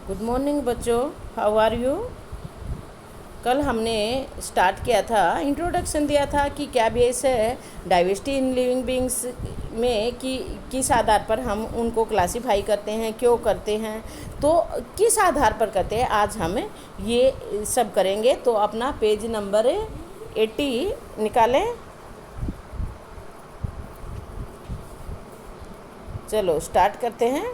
Good morning बच्चों, how are you. कल हमने स्टार्ट किया था, इंट्रोडक्शन दिया था कि क्या बेस है डाइवर्सिटी इन लिविंग बींग्स में, कि किस आधार पर हम उनको क्लासीफाई करते हैं, क्यों करते हैं, तो किस आधार पर करते हैं। आज हम ये सब करेंगे। तो अपना पेज नंबर 80 निकालें। चलो स्टार्ट करते हैं।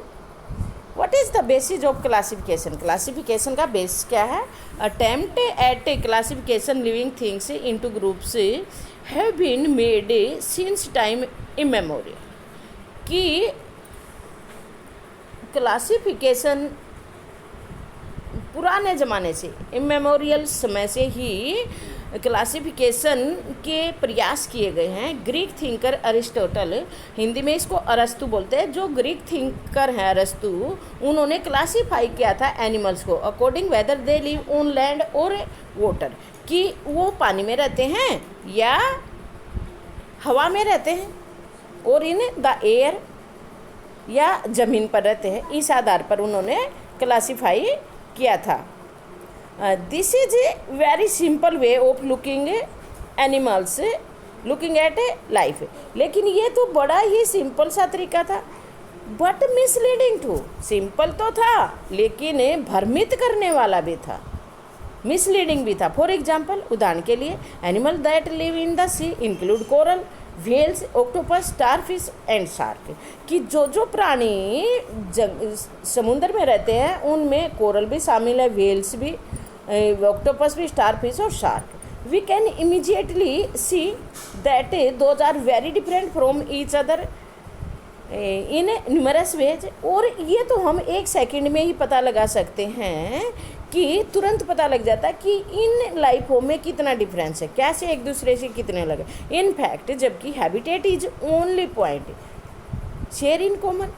What is the basis of classification. Classification का बेस क्या है। Attempt at classification living things into groups have been made since time immemorial. कि क्लासिफिकेशन पुराने ज़माने से, इमेमोरियल समय से ही क्लासिफिकेशन के प्रयास किए गए हैं। ग्रीक थिंकर अरिस्टोटल, हिंदी में इसको अरस्तु बोलते हैं, जो ग्रीक थिंकर हैं अरस्तु, उन्होंने क्लासीफाई किया था एनिमल्स को according whether they live on land और वाटर, कि वो पानी में रहते हैं या हवा में रहते हैं, और इन द एयर या ज़मीन पर रहते हैं। इस आधार पर उन्होंने क्लासीफाई किया था। This is a very simple way of looking animals, looking at A life. लेकिन ये तो बड़ा ही सिंपल सा तरीका था, बट मिसलीडिंग टू। सिंपल तो था लेकिन भ्रमित करने वाला भी था, मिसलीडिंग भी था। फॉर एग्जाम्पल, उदाहरण के लिए, animal that live in the sea include coral, whales, octopus, starfish and shark. कि जो प्राणी समुद्र में रहते हैं उनमें कोरल भी शामिल है, व्हेल्स भी, ऑक्टोपस भी, स्टारफिश और shark. We can immediately see that those are very different from each other in numerous ways. और ये तो हम एक सेकंड में ही पता लगा सकते हैं, कि तुरंत पता लग जाता है कि इन लाइफों में कितना डिफरेंस है, कैसे एक दूसरे से कितने लगे। इन फैक्ट, जबकि habitat is only point share in common.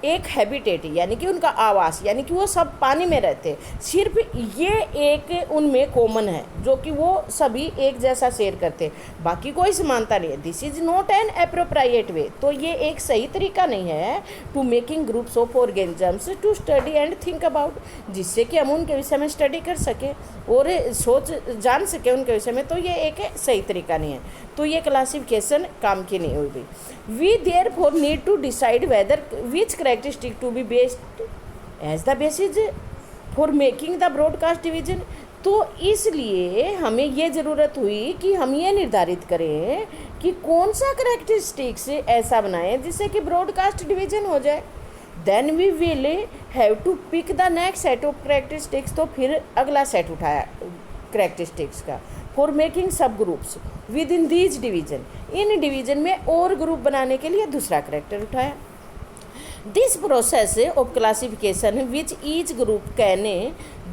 एक हैबिटेट यानी कि उनका आवास, यानी कि वो सब पानी में रहते हैं, सिर्फ ये एक उनमें कॉमन है जो कि वो सभी एक जैसा शेयर करते हैं, बाकी कोई समानता नहीं है। This is not an appropriate way. तो ये एक सही तरीका नहीं है to making groups of organisms to study and think about, जिससे कि हम उनके विषय में स्टडी कर सकें और सोच जान सकें उनके विषय में। तो ये एक सही तरीका नहीं है, तो ये क्लासिफिकेशन काम की नहीं होगी। We therefore need to decide whether which characteristic to be based as the basis for making the broadcast division। तो इसलिए हमें ये ज़रूरत हुई कि हम ये निर्धारित करें कि कौन सा करेक्टरिस्टिक्स ऐसा बनाएं जिससे कि ब्रॉडकास्ट डिवीजन हो जाए। Then we will have to pick the next set of characteristics. तो फिर अगला सेट उठाया करेक्टरिस्टिक्स का, for making sub groups within these division. इन डिवीजन में और ग्रुप बनाने के लिए दूसरा करेक्टर उठाया। This process of classification which each group can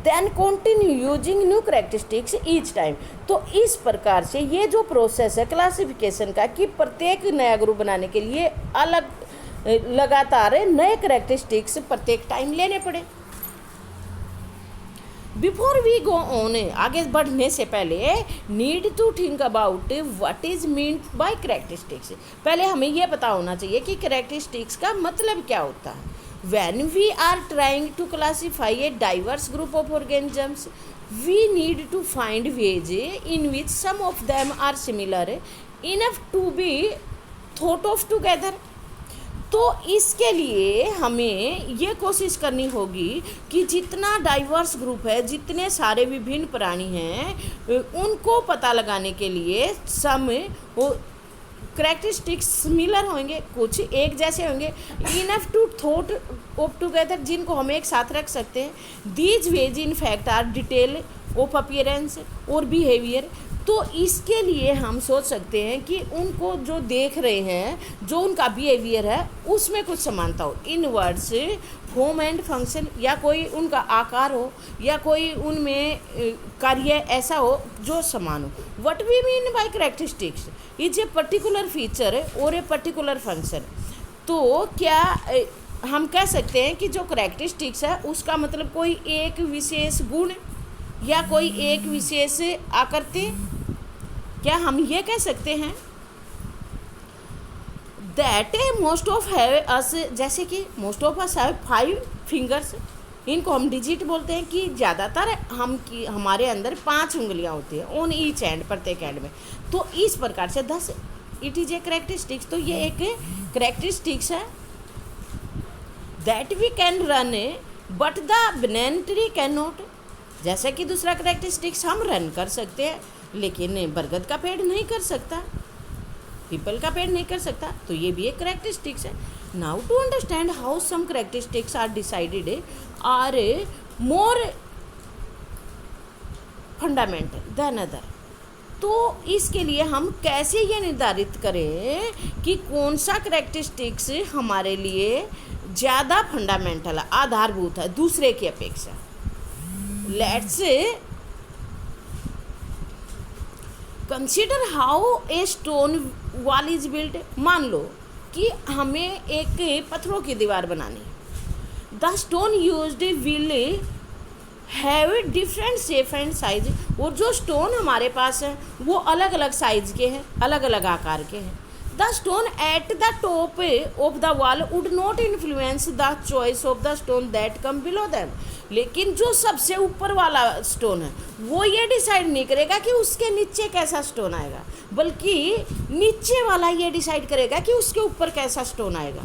then continue using new characteristics each time. तो इस प्रकार से ये जो प्रोसेस है क्लासिफिकेशन का, कि प्रत्येक नया ग्रुप बनाने के लिए अलग लगातार नए करेक्टरिस्टिक्स प्रत्येक टाइम लेने पड़े। बिफोर वी गो ऑन, आगे बढ़ने से पहले, need to think about what is meant by characteristics. पहले हमें यह पता होना चाहिए कि करेक्टरिस्टिक्स का मतलब क्या होता है। When we are trying to classify a diverse group of organisms, we need to find ways in which some of them are similar enough to be thought of together. तो इसके लिए हमें ये कोशिश करनी होगी कि जितना डाइवर्स ग्रुप है, जितने सारे विभिन्न प्राणी हैं, उनको पता लगाने के लिए सम वो करेक्टरिस्टिक्स सिमिलर होंगे, कुछ एक जैसे होंगे, enough to thought of together, जिनको हम एक साथ रख सकते हैं। These ways in fact are detail of appearance और बिहेवियर। तो इसके लिए हम सोच सकते हैं कि उनको जो देख रहे हैं, जो उनका बिहेवियर है, उसमें कुछ समानता हो। इन वर्ड्स, फॉर्म एंड फंक्शन, या कोई उनका आकार हो, या कोई उनमें कार्य ऐसा हो जो समान हो। What we mean by characteristics is a particular feature और ए पर्टिकुलर फंक्शन। तो क्या हम कह सकते हैं कि जो करेक्टरिस्टिक्स है उसका मतलब कोई एक विशेष गुण या कोई एक विशेष आकृति, क्या हम ये कह सकते हैं। दैट मोस्ट ऑफ हैव अस, जैसे कि most of us have 5 fingers, इनको हम डिजिट बोलते हैं कि ज़्यादातर हमारे अंदर 5 उंगलियां होती हैं ऑन ईच एंड, प्रत्येक एंड में। तो इस प्रकार से 10 इट इज़ ए करेक्टरिस्टिक्स। तो ये एक करेक्टरिस्टिक्स है that we can run but the banana tree can not. जैसे कि दूसरा करेक्टरिस्टिक्स हम रन कर सकते हैं लेकिन बरगद का पेड़ नहीं कर सकता, पीपल का पेड़ नहीं कर सकता। तो ये भी एक करेक्टरिस्टिक्स है। Now to understand how some characteristics are decided are more fundamental than other. तो इसके लिए हम कैसे ये निर्धारित करें कि कौन सा करेक्टरिस्टिक्स हमारे लिए ज़्यादा फंडामेंटल है, आधारभूत है दूसरे की अपेक्षा। Let's consider how a stone wall is built. मान लो कि हमें एक पत्थरों की दीवार बनानी है। The stone used will have different shape and size. और जो स्टोन हमारे पास है वो अलग अलग साइज के हैं, अलग अलग आकार के हैं। The stone at the top of the wall would not influence the choice of the stone that come below them. लेकिन जो सबसे ऊपर वाला स्टोन है वो ये डिसाइड नहीं करेगा कि उसके नीचे कैसा स्टोन आएगा, बल्कि नीचे वाला ये डिसाइड करेगा कि उसके ऊपर कैसा स्टोन आएगा।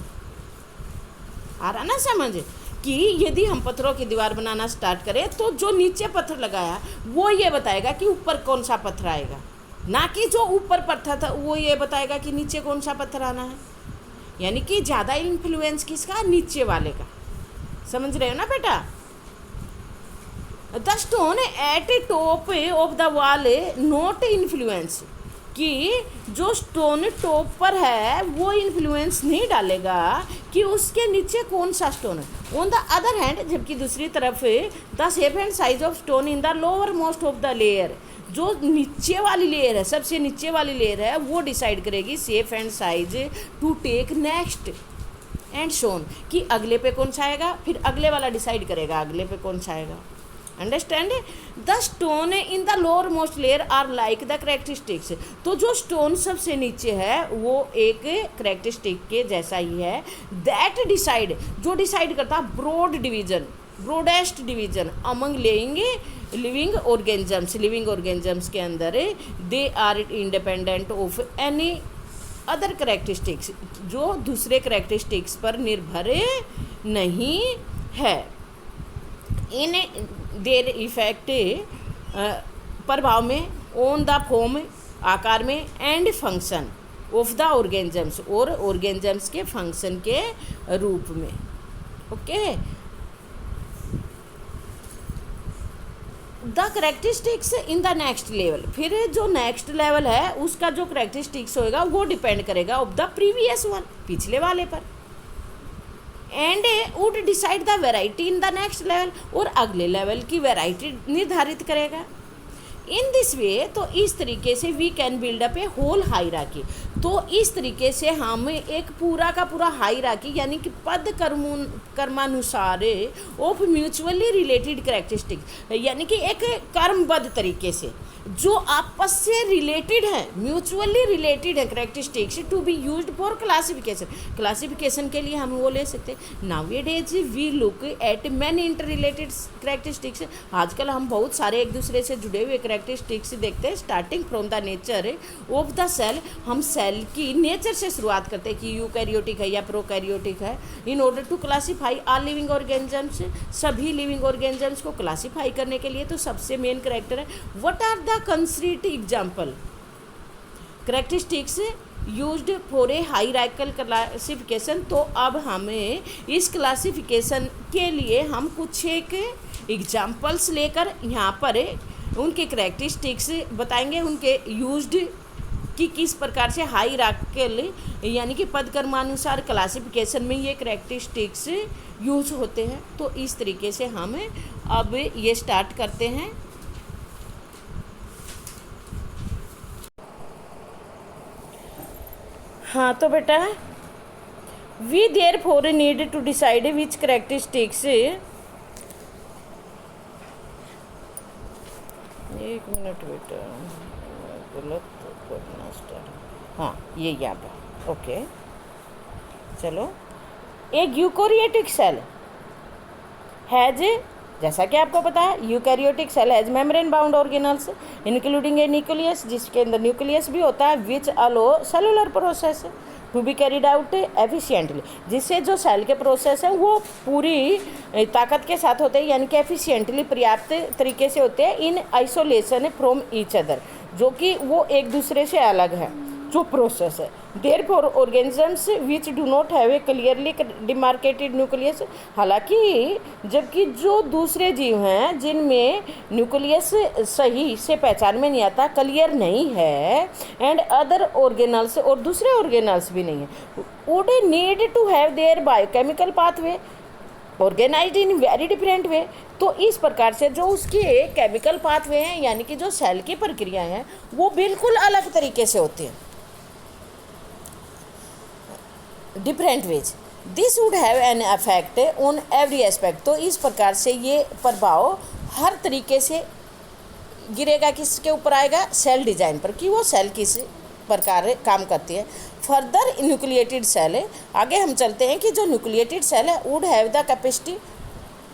आ रहा ना समझ कि यदि हम पत्थरों की दीवार बनाना स्टार्ट करें तो जो नीचे पत्थर लगाया वो ये बताएगा कि ऊपर कौन सा पत्थर आएगा, ना कि जो ऊपर पत्थर था वो ये बताएगा कि नीचे कौन सा पत्थर आना है। यानी कि ज़्यादा इन्फ्लुएंस किसका, नीचे वाले का। समझ रहे हो ना बेटा। The stone eight top of the wall not influence, कि जो स्टोन टॉप पर है वो इन्फ्लुएंस नहीं डालेगा कि उसके नीचे कौन सा स्टोन है। ऑन द अदर हैंड, जबकि दूसरी तरफ the shape and size of stone in the lower most of the layer, जो नीचे वाली लेयर है, सबसे नीचे वाली लेयर है, वो डिसाइड करेगी shape and size to take next and shown, कि अगले पे कौन सा आएगा, फिर अगले वाला डिसाइड करेगा अगले पे कौन सा आएगा। Understand. The stone in the lower most layer are like the characteristics. तो जो स्टोन सबसे नीचे है वो एक करेक्टरिस्टिक के जैसा ही है। दैट डिसाइड, जो डिसाइड करता broad division, broadest division among living organisms. Living organisms के अंदर they are independent of any other characteristics, जो दूसरे करेक्टरिस्टिक्स पर निर्भर नहीं है। इन देर इफेक्ट प्रभाव में, ऑन द फॉर्म आकार में, and function of the organisms, और ऑर्गेनिजम्स के फंक्शन के रूप में। Okay. The characteristics in the next level, फिर जो नेक्स्ट लेवल है उसका जो करेक्टरिस्टिक्स होएगा वो डिपेंड करेगा ऑफ द प्रीवियस वन, पिछले वाले पर। And would decide the variety in the next level, और अगले लेवल की वेराइटी निर्धारित करेगा। इन दिस वे, तो इस तरीके से we can build up a whole hierarchy. तो इस तरीके से हम एक पूरा का पूरा हायरार्की, यानी कि पद कर्मानुसार ऑफ म्यूचुअली रिलेटेड करेक्टरिस्टिक्स, यानी कि एक कर्मबद्ध तरीके से जो आपस से रिलेटेड है, म्यूचुअली रिलेटेड है characteristics to be used for classification. Classification के लिए हम वो ले सकते हैं। Nowadays we look at many inter related characteristics. आजकल हम बहुत सारे एक दूसरे से जुड़े हुए करेक्टरिस्टिक्स देखते हैं। Starting from the nature of the cell, हम सेल की नेचर से शुरुआत करते हैं कि यूकैरियोटिक है या प्रोकैरियोटिक है। In order to classify all living organisms, सभी लिविंग ऑर्गेनिजम्स को क्लासीफाई करने के लिए तो सबसे मेन करेक्टर है what are the concrete example characteristics used for a hierarchical classification. तो अब हमें इस क्लासिफिकेशन के लिए हम कुछ एक एग्जाम्पल्स लेकर यहाँ पर उनके करेक्टरिस्टिक्स बताएंगे, उनके यूज्ड कि किस प्रकार से हायरार्किकल यानी कि पद कर्मानुसार क्लासिफिकेशन में ये करेक्टरिस्टिक्स यूज होते हैं। तो इस तरीके से हम अब ये स्टार्ट करते हैं। हाँ तो बेटा, we therefore need to decide which characteristics, एक मिनट बेटा, गलत करना स्टार्ट, हाँ ये यहाँ पर। ओके चलो। ए यूकैरियोटिक सेल हैज, जैसा कि आपको पता है eukaryotic cell has membrane bound organelles including a nucleus, जिसके अंदर न्यूक्लियस भी होता है, which allow cellular process to be carried out efficiently, जिससे जो सेल के प्रोसेस हैं वो पूरी ताकत के साथ होते हैं, यानी कि एफिशिएंटली पर्याप्त तरीके से होते हैं, in isolation from each other, जो कि वो एक दूसरे से अलग है जो प्रोसेस है। Therefore organisms which do not have a clearly demarcated nucleus, हालांकि जबकि जो दूसरे जीव हैं जिनमें न्यूक्लियस सही से पहचान में नहीं आता, क्लियर नहीं है, एंड अदर ऑर्गेनल्स, और दूसरे ऑर्गेनल्स भी नहीं है, would need to have their biochemical pathway organised in very different way. तो इस प्रकार से जो उसके केमिकल पाथवे हैं, यानी कि जो सेल की प्रक्रियाएं हैं, वो बिल्कुल अलग तरीके से होती हैं, different ways. This would have an affect on every aspect, तो इस प्रकार से ये प्रभाव हर तरीके से गिरेगा, किसके ऊपर आएगा, सेल डिजाइन पर, कि वो सेल किस प्रकार काम करती है। फर्दर न्यूक्लिएटेड सेल है, आगे हम चलते हैं कि जो न्यूक्लिएटेड सेल है would have the capacity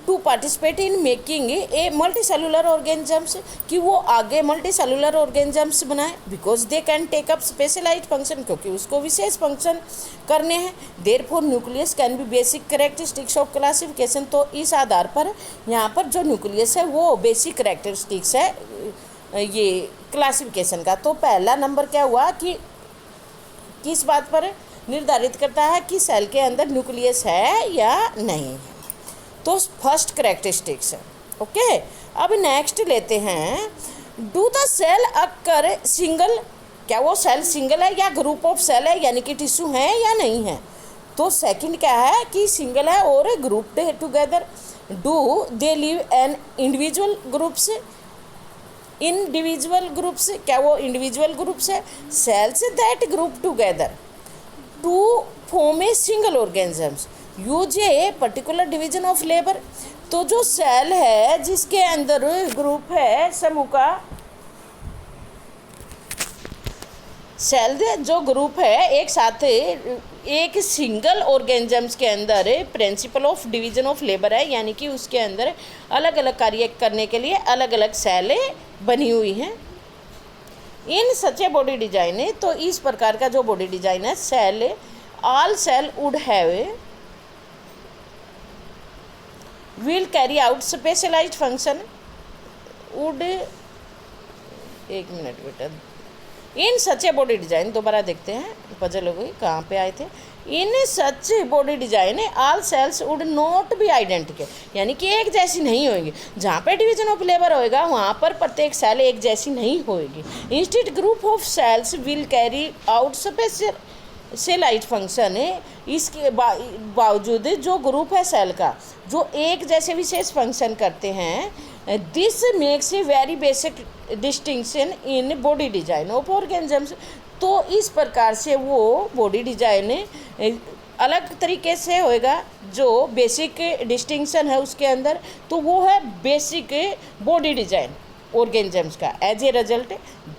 to participate in making a multi cellular organisms, कि वो आगे मल्टी सेलुलर ऑर्गेनिजम्स बनाए, because they can take up specialised function, क्योंकि उसको विशेष फंक्शन करने हैं। Therefore nucleus can be basic characteristics of classification, तो इस आधार पर यहाँ पर जो न्यूक्लियस है वो बेसिक कैरेक्टरिस्टिक्स है ये क्लासिफिकेशन का। तो पहला नंबर क्या हुआ कि किस बात पर निर्धारित करता है कि सेल के अंदर न्यूक्लियस है या नहीं, तो फर्स्ट कैरेक्टरिस्टिक्स है। ओके, अब नेक्स्ट लेते हैं, do the cell occur single, क्या वो सेल सिंगल है या ग्रुप ऑफ सेल है, यानी कि टिश्यू है या नहीं है। तो सेकंड क्या है कि सिंगल है और grouped together. Do they live an individual groups, individual groups, क्या वो इंडिविजुअल ग्रुप्स है। Cells that group together to form a single organisms use a particular division of labour, तो जो सेल है जिसके अंदर ग्रुप है समूह का, सेल जो ग्रुप है एक साथ एक सिंगल ऑर्गेनिजम्स के अंदर principle of division of labour है, यानी कि उसके अंदर अलग अलग कार्य करने के लिए अलग अलग सेलें बनी हुई हैं। इन सच ए बॉडी डिजाइन है, तो इस प्रकार का जो बॉडी डिजाइन है, cell all cell would have will carry out specialised function would, एक मिनट बेटा, in such a body design, दोबारा देखते हैं, पजल हो गई कहाँ पे आए थे। In such body design all cells would not be identical, यानी कि एक जैसी नहीं होगी। जहाँ पे डिवीजन ऑफ लेबर होएगा वहाँ पर प्रत्येक सेल एक जैसी नहीं होएगी। Instead group of cells will carry out specialised function है, इसके बावजूद जो ग्रुप है सेल का जो एक जैसे विशेष फंक्शन करते हैं, this makes a very basic distinction in body design of organisms, तो इस प्रकार से वो बॉडी डिजाइन अलग तरीके से होएगा। जो बेसिक डिस्टिंक्शन है उसके अंदर, तो वो है बेसिक बॉडी डिजाइन ऑर्गेनिजम्स का। एज ए रिजल्ट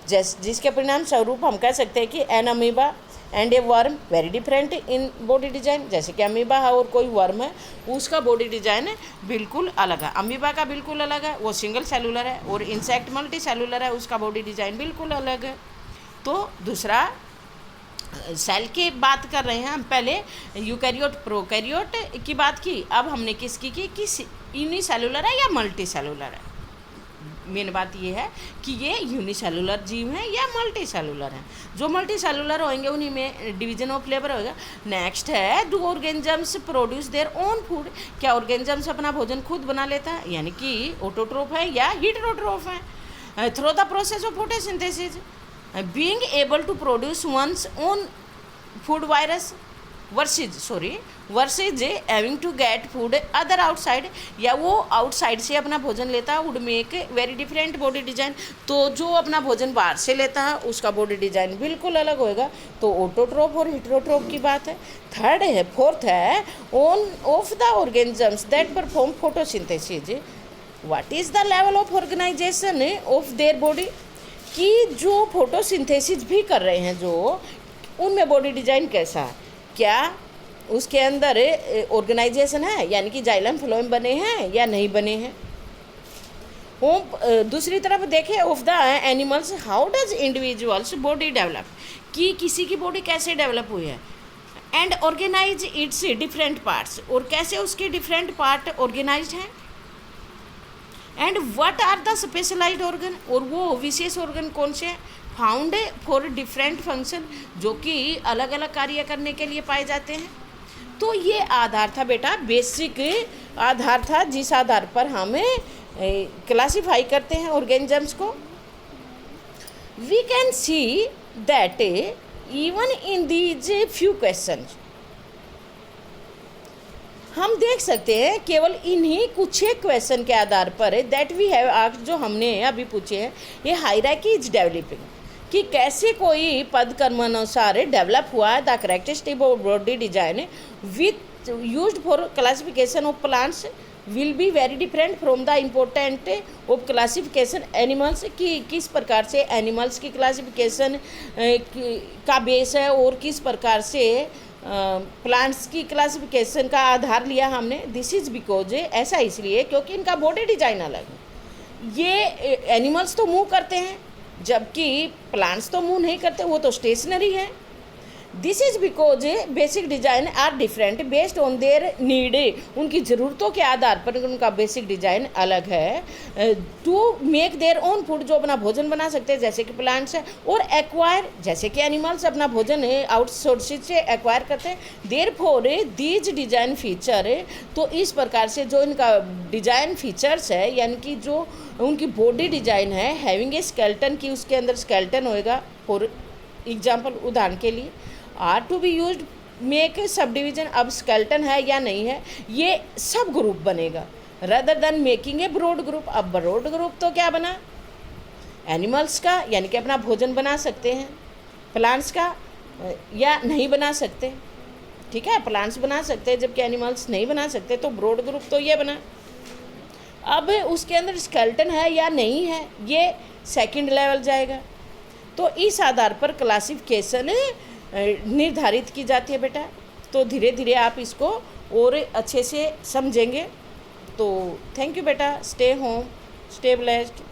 जिसके परिणाम स्वरूप हम कह सकते हैं कि an amoeba and a worm very different in body design, जैसे कि अमीबा है और कोई वर्म है, उसका बॉडी डिजाइन बिल्कुल अलग है। अमीबा का बिल्कुल अलग है, वो सिंगल सेलुलर है, और इंसेक्ट मल्टी सेलुलर है, उसका बॉडी डिजाइन बिल्कुल अलग है। तो दूसरा सेल की बात कर रहे हैं हम, पहले यूकैरियोट प्रोकैरियोट की बात की, अब हमने किसकी की कि यूनिसेलुलर है या मल्टी सेलुलर है। मेन बात ये है कि ये यूनिसेलुलर जीव हैं या मल्टी सेलुलर हैं। जो मल्टी सेलुलर होंगे उन्हीं में डिवीजन ऑफ लेबर होगा। नेक्स्ट है, do organisms produce their own food, क्या ऑर्गेनिजम्स अपना भोजन खुद बना लेता है, यानी कि ऑटोट्रोफ है या हीटेरोट्रोफ है। Through the process of photosynthesis being able to produce one's own food virus versus having to get food other outside, या वो आउटसाइड से अपना भोजन लेता है, would make very different body design. तो जो अपना भोजन बाहर से लेता है उसका बॉडी डिजाइन बिल्कुल अलग होएगा। तो ऑटोट्रोफ और हीटेरोट्रोफ की बात है। फोर्थ है on of the organisms that perform photosynthesis, what is the level of organisation of their body, कि जो फोटोसिंथेसिस भी कर रहे हैं जो, उनमें बॉडी डिजाइन कैसा है, क्या उसके अंदर ऑर्गेनाइजेशन है, यानी कि जाइलम फ्लोएम बने हैं या नहीं बने हैं। दूसरी तरफ देखें of the animals, how does individuals body develop, कि किसी की बॉडी कैसे डेवलप हुई है, and organise its different parts, और कैसे उसके डिफरेंट पार्ट ऑर्गेनाइज्ड हैं, and what are the specialised organ, और वो विशेष ऑर्गन कौन से हैं, फाउंड फॉर डिफरेंट फंक्शन, जो कि अलग अलग कार्य करने के लिए पाए जाते हैं। तो ये आधार था बेटा, बेसिक आधार था जिस आधार पर हमें क्लासीफाई करते हैं ऑर्गेनिजम्स को। We can see that even in these few questions, हम देख सकते हैं केवल इन्हीं कुछ एक क्वेश्चन के आधार पर दैट वी हैव आस्क्ड, जो हमने अभी पूछे हैं, ये हायरार्की इज डेवलपिंग, कि कैसे कोई पद क्रमानुसार डेवलप हुआ है। The characteristic of body design with used for classification of plants will be very different from the important of classification animals, कि किस प्रकार से एनिमल्स की क्लासिफिकेशन का बेस है और किस प्रकार से प्लांट्स की क्लासिफिकेशन का आधार लिया हमने। दिस इज़ बिकॉज, ऐसा इसलिए क्योंकि इनका बॉडी डिजाइन अलग है। ये एनिमल्स तो मूव करते हैं जबकि प्लांट्स तो मूव नहीं करते, वो तो स्टेशनरी है। This is because basic design are different based on their need, उनकी ज़रूरतों के आधार पर उनका बेसिक डिजाइन अलग है। To make their own food, जो अपना भोजन बना सकते हैं जैसे कि प्लांट्स है, और एक्वायर, जैसे कि एनिमल्स अपना भोजन आउटसोर्सेज से एक्वायर करते हैं। Therefore these design feature, तो इस प्रकार से जो इनका डिजाइन फीचर्स है, यानी कि जो उनकी बॉडी डिजाइन है, हैविंग ए स्केल्टन, की उसके अंदर स्केल्टन होएगा। फॉर एग्जाम्पल, उदाहरण के लिए, are to be use make subdivision, अब स्केल्टन है या नहीं है, ये सब ग्रुप बनेगा rather than making a broad group. अब ब्रॉड ग्रुप तो क्या बना, एनिमल्स का, यानी कि अपना भोजन बना सकते हैं, प्लांट्स का या नहीं बना सकते, ठीक है, प्लांट्स बना सकते हैं जबकि एनिमल्स नहीं बना सकते, तो ब्रॉड ग्रुप तो ये बना। अब उसके अंदर स्केल्टन है या नहीं है, ये सेकंड लेवल जाएगा। तो इस आधार पर क्लासिफिकेशन निर्धारित की जाती है बेटा। तो धीरे धीरे आप इसको और अच्छे से समझेंगे। तो थैंक यू बेटा, स्टे होम, स्टे ब्लेस्ड।